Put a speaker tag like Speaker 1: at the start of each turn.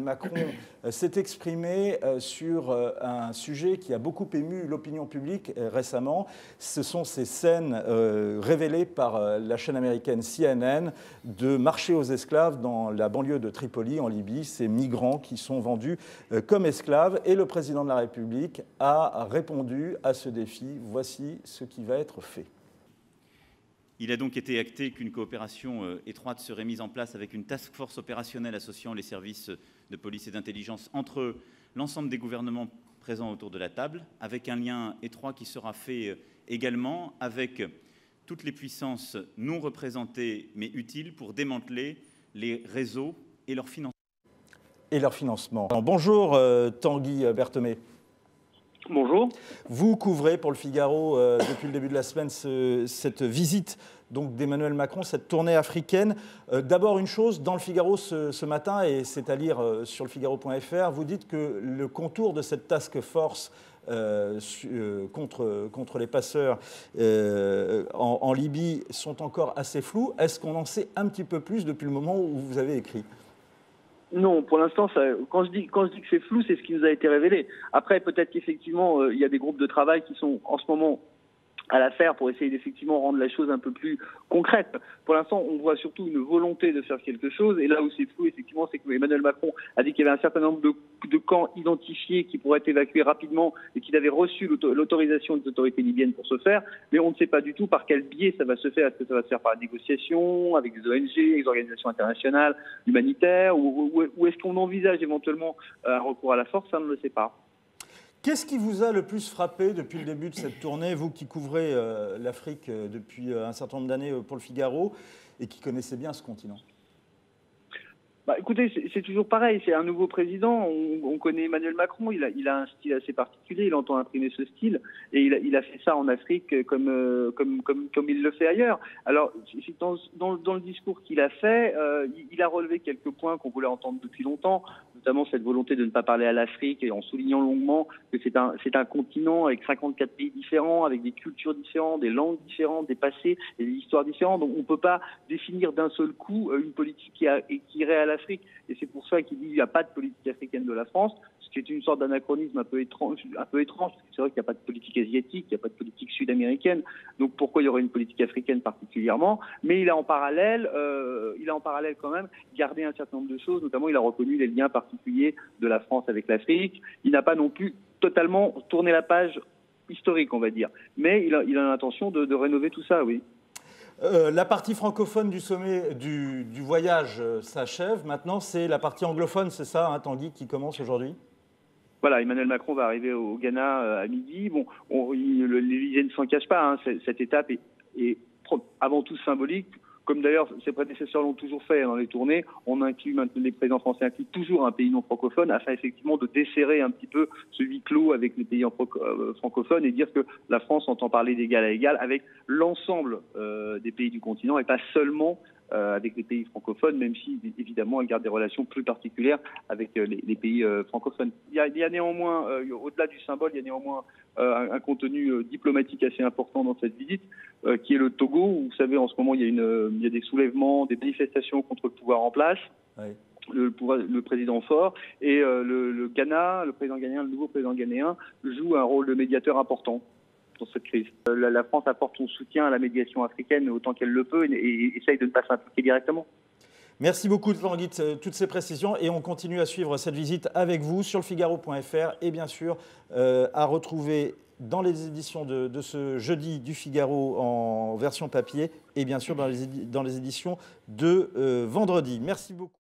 Speaker 1: Macron s'est exprimé sur un sujet qui a beaucoup ému l'opinion publique récemment. Ce sont ces scènes révélées par la chaîne américaine CNN de marché aux esclaves dans la banlieue de Tripoli, en Libye, ces migrants qui sont vendus comme esclaves. Et le président de la République a répondu à ce défi. Voici ce qui va être fait.
Speaker 2: Il a donc été acté qu'une coopération étroite serait mise en place avec une task force opérationnelle associant les services de police et d'intelligence entre l'ensemble des gouvernements présents autour de la table, avec un lien étroit qui sera fait également avec toutes les puissances non représentées mais utiles pour démanteler les réseaux et leur financement.
Speaker 1: Bonjour Tanguy Berthomé.
Speaker 3: Bonjour.
Speaker 1: Vous couvrez pour le Figaro depuis le début de la semaine cette visite d'Emmanuel Macron, cette tournée africaine. D'abord une chose, dans le Figaro ce matin, et c'est à lire sur lefigaro.fr, vous dites que le contour de cette task force contre les passeurs en Libye sont encore assez flous. Est-ce qu'on en sait un petit peu plus depuis le moment où vous avez écrit ?
Speaker 3: Non, pour l'instant, quand je dis que c'est flou, c'est ce qui nous a été révélé. Après, peut-être qu'effectivement, il y a des groupes de travail qui sont en ce moment à l'affaire pour essayer d'effectivement rendre la chose un peu plus concrète. Pour l'instant, on voit surtout une volonté de faire quelque chose. Et là où c'est flou, effectivement, c'est que Emmanuel Macron a dit qu'il y avait un certain nombre de camps identifiés qui pourraient être évacués rapidement et qu'il avait reçu l'autorisation des autorités libyennes pour ce faire. Mais on ne sait pas du tout par quel biais ça va se faire. Est-ce que ça va se faire par la négociation, avec des ONG, des organisations internationales, humanitaires, ou est-ce qu'on envisage éventuellement un recours à la force? Ça, on ne le sait pas.
Speaker 1: Qu'est-ce qui vous a le plus frappé depuis le début de cette tournée, vous qui couvrez l'Afrique depuis un certain nombre d'années pour le Figaro et qui connaissez bien ce continent ?
Speaker 3: Écoutez, c'est toujours pareil, c'est un nouveau président, on connaît Emmanuel Macron, il a un style assez particulier, il entend imprimer ce style, et il a fait ça en Afrique comme il le fait ailleurs. Alors, dans le discours qu'il a fait, il a relevé quelques points qu'on voulait entendre depuis longtemps, notamment cette volonté de ne pas parler à l'Afrique, et en soulignant longuement que c'est un continent avec 54 pays différents, avec des cultures différentes, des langues différentes, des passés et des histoires différentes, donc on ne peut pas définir d'un seul coup une politique qui irait à l'Afrique. Et c'est pour ça qu'il dit qu'il n'y a pas de politique africaine de la France, ce qui est une sorte d'anachronisme un peu étrange, parce que c'est vrai qu'il n'y a pas de politique asiatique, il n'y a pas de politique sud-américaine, donc pourquoi il y aurait une politique africaine particulièrement? Mais il a en parallèle quand même gardé un certain nombre de choses, notamment il a reconnu les liens particuliers de la France avec l'Afrique. Il n'a pas non plus totalement tourné la page historique, on va dire, mais il a l'intention de rénover tout ça, oui.
Speaker 1: La partie francophone du sommet du voyage s'achève. Maintenant, c'est la partie anglophone, c'est ça, hein, Tanguy, qui commence aujourd'hui ?
Speaker 3: Voilà, Emmanuel Macron va arriver au Ghana à midi. Bon, l'Élysée ne s'en cache pas. Hein, cette étape est avant tout symbolique. Comme d'ailleurs ses prédécesseurs l'ont toujours fait dans les tournées, on inclut maintenant, les présidents français incluent toujours un pays non francophone afin effectivement de desserrer un petit peu ce huis clos avec les pays francophones et dire que la France entend parler d'égal à égal avec l'ensemble des pays du continent et pas seulement avec les pays francophones, même si évidemment elle garde des relations plus particulières avec les pays francophones. Il y a néanmoins, au-delà du symbole, il y a néanmoins un contenu diplomatique assez important dans cette visite, qui est le Togo, où vous savez en ce moment il y a des soulèvements, des manifestations contre le pouvoir en place. Oui. Le président fort et le Ghana, le nouveau président ghanéen joue un rôle de médiateur important dans cette crise. La France apporte son soutien à la médiation africaine autant qu'elle le peut et essaye de ne pas s'impliquer directement.
Speaker 1: Merci beaucoup Tanguy de toutes ces précisions et on continue à suivre cette visite avec vous sur lefigaro.fr et bien sûr à retrouver dans les éditions de ce jeudi du Figaro en version papier et bien sûr dans les éditions de vendredi. Merci beaucoup.